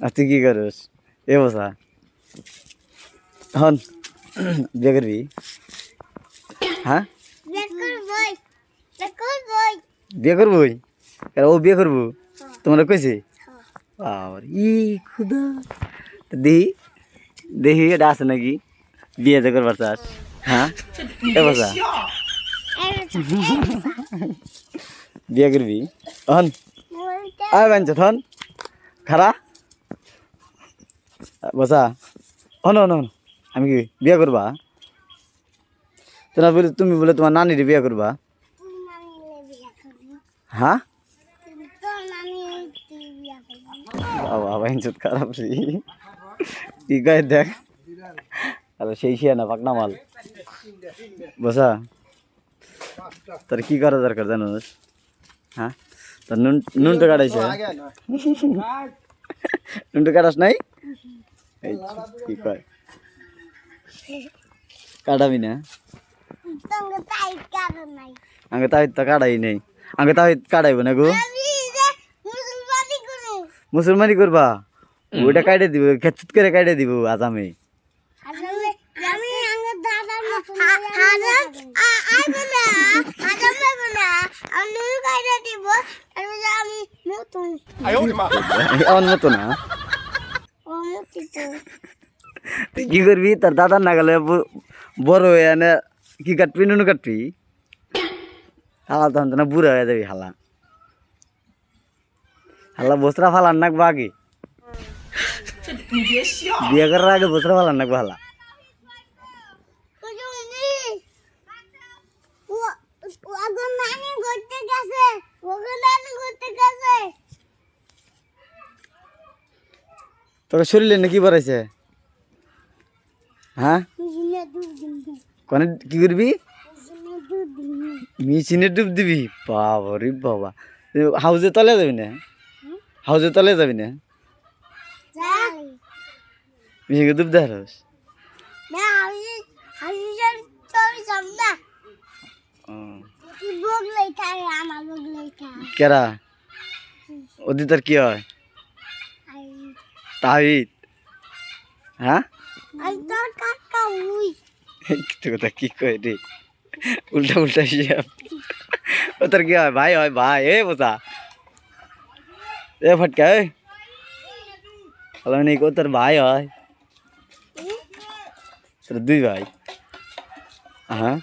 আর তুই কি করিস এ বসা হন বিয়ে করবি হ্যাঁ বিয়ে করবই ও বিয়ে করবো তোমরা কইছে আর ই খুদা দেখি দেখি এটা আছে নাকি বিয়ে যে করবার চাস হ্যাঁ এ বসা বিয়ে করবি হন আয় বাঞ্চ হন খারা বসা হন হন হন আমি কি বিয়ে করবা তোমরা বলে তুমি বলে তোমার নানির বিয়ে করবা হ্যাঁ বাবা বাঞ্চত খারাপ রে কি গায়ে দেখ তাহলে সেই শিয়া না পাকনা মাল বসা তোর কি করা দরকার জানোস হ্যাঁ তোর নুনটা কাটাইছে নুনটা কাটাস নাই এই কি কয় কাটাবি না আগে তাই তো কাটাই নেই আগে তাই কাটাইব না গো মুসলমানি করবা ওইটা কাটে দিব খেচুত করে কাটে দিব আজ আমি মতো না তুই কি করবি তোর দাদার না গেলে বড় হয়ে এনে কি কাটবি নুনু কাটবি হালা তখন তো না বুড়া হয়ে যাবি হালা হালা বসরা ফালার নাকবো আগে বিয়ে করার আগে বসরা ফালার নাকবো হালা তোকে শরীরে নাকি বাড়াইছে হ্যাঁ কোনে কি করবি মেশিনে ডুব দিবি বাবা রে বাবা হাউজে তলে যাবি না হাউজে তলে যাবি না মেশিনে ডুব দেখাস কেরা ওদি তোর কি হয় তাহিদ হ্যাঁ কথা কি কয় রে উল্টা উল্টা হিসাব ও তোর কি হয় ভাই এ বোঝা এ ফটকা হলো নি তোর ভাই হয় তোর দুই ভাই হ্যাঁ